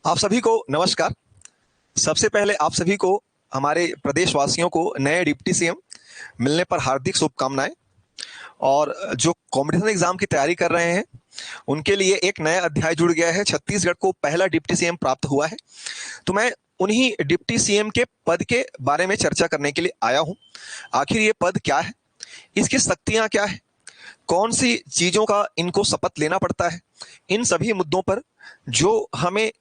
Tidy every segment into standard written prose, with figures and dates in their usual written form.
आप सभी को नमस्कार। सबसे पहले आप सभी को, हमारे प्रदेशवासियों को नए डिप्टी सीएम मिलने पर हार्दिक शुभकामनाएं। और जो कॉम्पिटिशन एग्जाम की तैयारी कर रहे हैं उनके लिए एक नया अध्याय जुड़ गया है। छत्तीसगढ़ को पहला डिप्टी सीएम प्राप्त हुआ है। तो मैं उन्हीं डिप्टी सीएम के पद के बारे में चर्चा करने के लिए आया हूं। आखिर ये पद क्या है, इसकी शक्तियां क्या है, कौन सी चीजों का इनको शपथ लेना पड़ता है, इन सभी मुद्दों पर जो हमें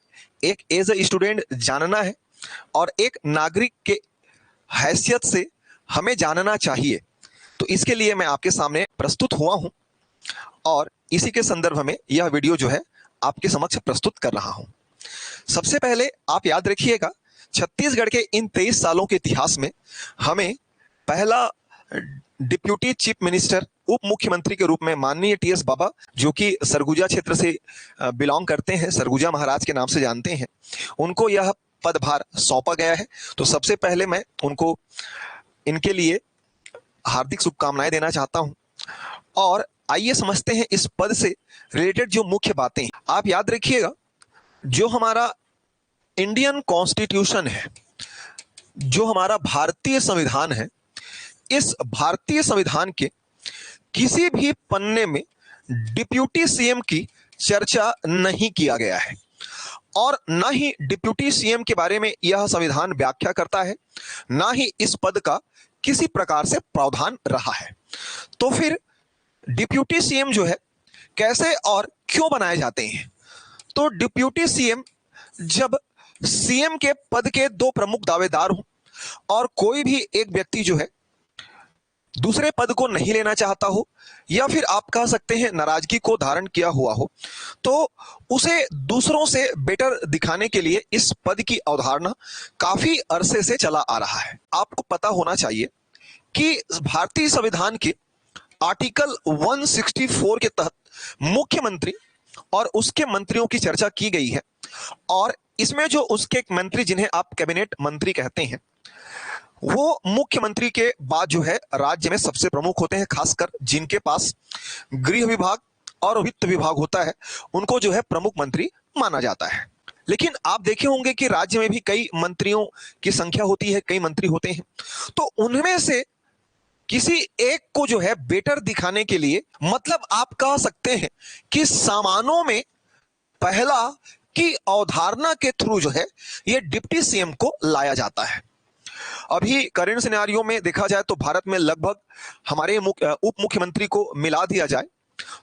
एक एज ए स्टूडेंट जानना है और एक नागरिक के हैसियत से हमें जानना चाहिए। तो इसके लिए मैं आपके सामने प्रस्तुत हुआ हूं और इसी के संदर्भ में यह वीडियो जो है आपके समक्ष प्रस्तुत कर रहा हूं। सबसे पहले आप याद रखिएगा, छत्तीसगढ़ के इन 23 सालों के इतिहास में हमें पहला डिप्यूटी चीफ मिनिस्टर, उप मुख्यमंत्री के रूप में माननीय टीएस बाबा, जो कि सरगुजा क्षेत्र से बिलोंग करते हैं, सरगुजा महाराज के नाम से जानते हैं, उनको यह पदभार सौंपा गया है। तो सबसे पहले मैं उनको इनके लिए हार्दिक शुभकामनाएं देना चाहता हूं। और आइए समझते हैं इस पद से रिलेटेड जो मुख्य बातें। आप याद रखिएगा, जो हमारा इंडियन कॉन्स्टिट्यूशन है, जो हमारा भारतीय संविधान है, इस भारतीय संविधान के किसी भी पन्ने में डिप्यूटी सीएम की चर्चा नहीं किया गया है और ना ही डिप्यूटी सीएम के बारे में यह संविधान व्याख्या करता है, ना ही इस पद का किसी प्रकार से प्रावधान रहा है। तो फिर डिप्यूटी सीएम जो है कैसे और क्यों बनाए जाते हैं? तो डिप्यूटी सीएम, जब सीएम के पद के दो प्रमुख दावेदार हों और कोई भी एक व्यक्ति जो है दूसरे पद को नहीं लेना चाहता हो, या फिर आप कह सकते हैं नाराजगी को धारण किया हुआ हो, तो उसे दूसरों से बेटर दिखाने के लिए इस पद की अवधारणा काफी अरसे से चला आ रहा है। आपको पता होना चाहिए कि भारतीय संविधान के आर्टिकल 164 के तहत मुख्यमंत्री और उसके मंत्रियों की चर्चा की गई है। और इसमें जो उसके मंत्री, जिन्हें आप कैबिनेट मंत्री कहते हैं, वो मुख्यमंत्री के बाद जो है राज्य में सबसे प्रमुख होते हैं। खासकर जिनके पास गृह विभाग और वित्त विभाग होता है, उनको जो है प्रमुख मंत्री माना जाता है। लेकिन आप देखे होंगे कि राज्य में भी कई मंत्रियों की संख्या होती है, कई मंत्री होते हैं। तो उनमें से किसी एक को जो है बेटर दिखाने के लिए, मतलब आप कह सकते हैं कि सामानों में पहला की अवधारणा के थ्रू जो है ये डिप्टी सीएम को लाया जाता है। अभी करंट सिनेरियो में देखा जाए तो भारत में लगभग हमारे उप मुख्यमंत्री को मिला दिया जाए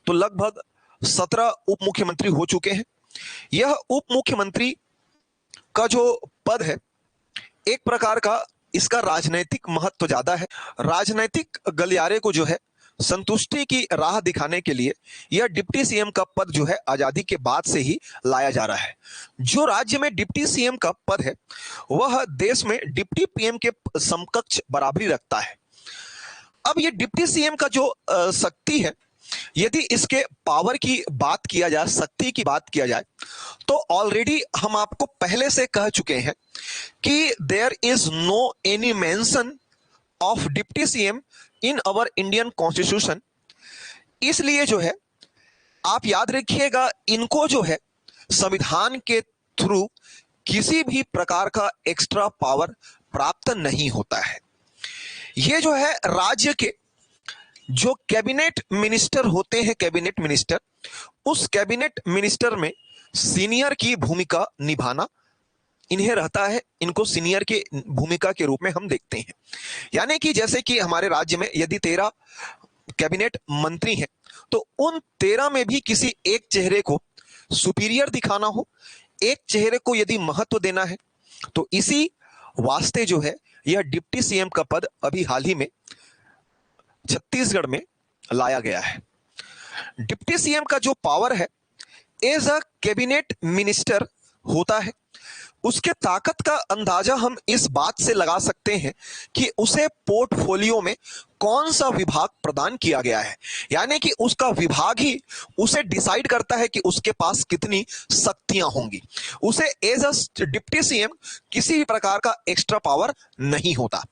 तो लगभग 17 उप मुख्यमंत्री हो चुके हैं। यह उप मुख्यमंत्री का जो पद है, एक प्रकार का इसका राजनैतिक महत्व ज्यादा है। राजनैतिक गलियारे को जो है संतुष्टि की राह दिखाने के लिए यह डिप्टी सीएम का पद जो है आजादी के बाद से ही लाया जा रहा है। जो राज्य में डिप्टी सीएम का पद है वह देश में डिप्टी पीएम के समकक्ष बराबरी रखता है। अब ये डिप्टी सीएम का जो शक्ति है, यदि इसके पावर की बात किया जाए, शक्ति की बात किया जाए, तो ऑलरेडी हम आपको पहले से कह चुके हैं कि there is no any mention of deputy CM in our Indian constitution. इसलिए जो है आप याद रखिएगा, इनको जो है संविधान के थ्रू किसी भी प्रकार का एक्स्ट्रा पावर प्राप्त नहीं होता है। ये जो है राज्य के जो कैबिनेट मिनिस्टर होते हैं, कैबिनेट मिनिस्टर, उस कैबिनेट मिनिस्टर में सीनियर की भूमिका निभाना इन्हें रहता है। इनको सीनियर के भूमिका के रूप में हम देखते हैं। यानी कि जैसे कि हमारे राज्य में यदि 13 कैबिनेट मंत्री हैं, तो उन 13 में भी किसी एक चेहरे को सुपीरियर दिखाना हो, एक चेहरे को यदि महत्व देना है, तो इसी वास्ते जो है यह डिप्टी सीएम का पद अभी हाल ही में छत्तीसगढ़ में लाया गया है। डिप्टी सीएम का जो पावर है एज अ कैबिनेट मिनिस्टर होता है। उसके ताकत का अंदाजा हम इस बात से लगा सकते हैं कि उसे पोर्टफोलियो में कौन सा विभाग प्रदान किया गया है। यानी कि उसका विभाग ही उसे डिसाइड करता है कि उसके पास कितनी शक्तियां होंगी। उसे एज अ डिप्टी सीएम किसी भी प्रकार का एक्स्ट्रा पावर नहीं होता।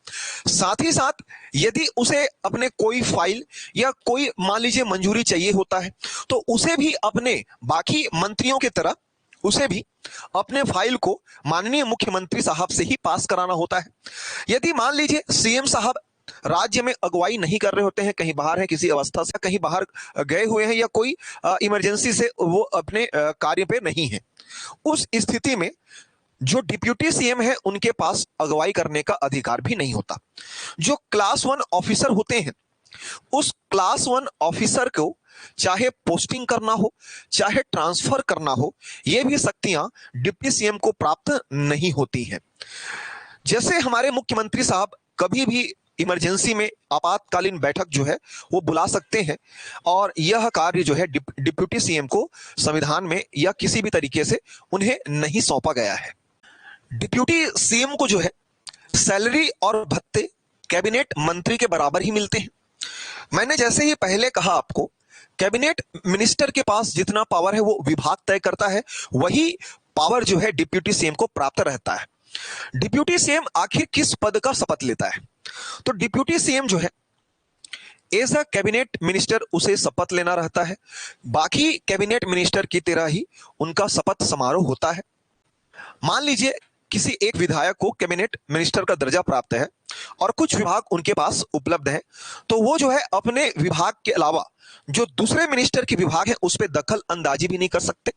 साथ ही साथ यदि उसे अपने कोई फाइल या कोई मान लीजिए मंजूरी चाहिए होता है, तो उसे भी अपने बाकी मंत्रियों की तरह उसे भी अपने फाइल को माननीय मुख्यमंत्री साहब से ही पास कराना होता है। यदि मान लीजिए सीएम साहब राज्य में अगुवाई नहीं कर रहे होते हैं, कहीं बाहर हैं, किसी अवस्था से कहीं बाहर गए हुए हैं, या कोई इमरजेंसी से वो अपने कार्य पे नहीं है, उस स्थिति में जो डिप्यूटी सीएम है उनके पास अगुवाई करने का अधिकार भी नहीं होता। जो क्लास 1 ऑफिसर होते हैं, उस क्लास 1 ऑफिसर को चाहे पोस्टिंग करना हो, चाहे ट्रांसफर करना हो, ये भी शक्तियां डिप्टी सीएम को प्राप्त नहीं होती हैं। जैसे हमारे मुख्यमंत्री साहब कभी भी इमरजेंसी में आपातकालीन बैठक जो है वो बुला सकते हैं, और यह कार्य जो है डिप्यूटी सीएम को संविधान में या किसी भी तरीके से उन्हें नहीं सौंपा गया है। डिप्यूटी सीएम को जो है सैलरी और भत्ते कैबिनेट मंत्री के बराबर ही मिलते हैं। मैंने जैसे ही पहले कहा आपको, कैबिनेट मिनिस्टर के पास जितना पावर है वो विभाग तय करता है, वही पावर जो है डिप्यूटी सीएम को प्राप्त रहता है। डिप्यूटी सीएम आखिर किस पद का शपथ लेता है? तो डिप्यूटी सीएम जो है एज अ कैबिनेट मिनिस्टर उसे शपथ लेना रहता है। बाकी कैबिनेट मिनिस्टर की तरह ही उनका शपथ समारोह होता है। मान लीजिए किसी एक विधायक को कैबिनेट मिनिस्टर का दर्जा प्राप्त है और कुछ विभाग उनके पास उपलब्ध है, तो वो जो है अपने विभाग के अलावा जो दूसरे मिनिस्टर के विभाग है उस पर दखल अंदाजी भी नहीं कर सकते।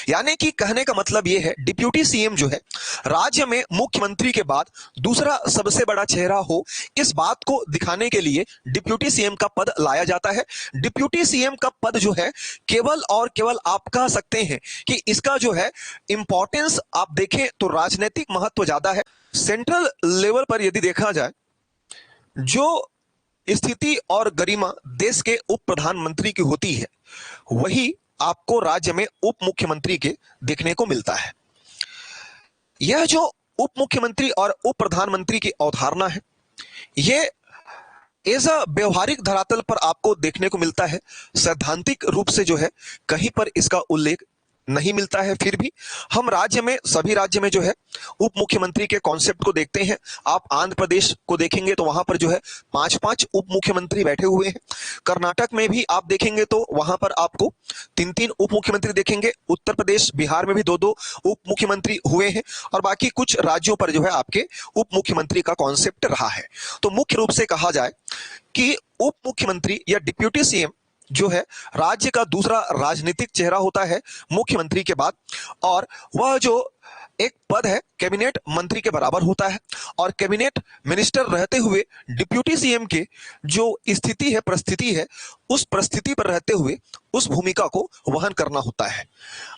यानी कि कहने का मतलब ये है, डिप्यूटी सीएम जो है राज्य में मुख्यमंत्री के बाद दूसरा सबसे बड़ा चेहरा हो, इस बात को दिखाने के लिए डिप्यूटी सीएम का पद लाया जाता है। डिप्यूटी सीएम का पद जो है केवल और केवल आप कह सकते हैं कि इसका जो है इंपॉर्टेंस आप देखें तो राजनीतिक महत्व ज्यादा है। सेंट्रल लेवल पर यदि देखा जाए, जो स्थिति और गरिमा देश के उप प्रधानमंत्री की होती है, वही आपको राज्य में उप मुख्यमंत्री के देखने को मिलता है। यह जो उप मुख्यमंत्री और उप प्रधानमंत्री की अवधारणा है, ये एज अ व्यवहारिक धरातल पर आपको देखने को मिलता है। सैद्धांतिक रूप से जो है कहीं पर इसका उल्लेख नहीं मिलता है। फिर भी हम राज्य में, सभी राज्य में जो है उप मुख्यमंत्री के कॉन्सेप्ट को देखते हैं। आप आंध्र प्रदेश को देखेंगे तो वहां पर जो है 5-5 उप मुख्यमंत्री बैठे हुए हैं। कर्नाटक में भी आप देखेंगे तो वहां पर आपको 3-3 उप मुख्यमंत्री देखेंगे। उत्तर प्रदेश, बिहार में भी 2-2 उप मुख्यमंत्री हुए हैं, और बाकी कुछ राज्यों पर जो है आपके उप मुख्यमंत्री का कॉन्सेप्ट रहा है। तो मुख्य रूप से कहा जाए कि उप मुख्यमंत्री या डिप्यूटी सीएम जो है राज्य का दूसरा राजनीतिक चेहरा होता है मुख्यमंत्री के बाद, और वह जो एक पद है कैबिनेट मंत्री के बराबर होता है, और कैबिनेट मिनिस्टर रहते हुए डिप्यूटी सीएम के जो स्थिति है, परिस्थिति है, उस परिस्थिति पर रहते हुए उस भूमिका को वहन करना होता है।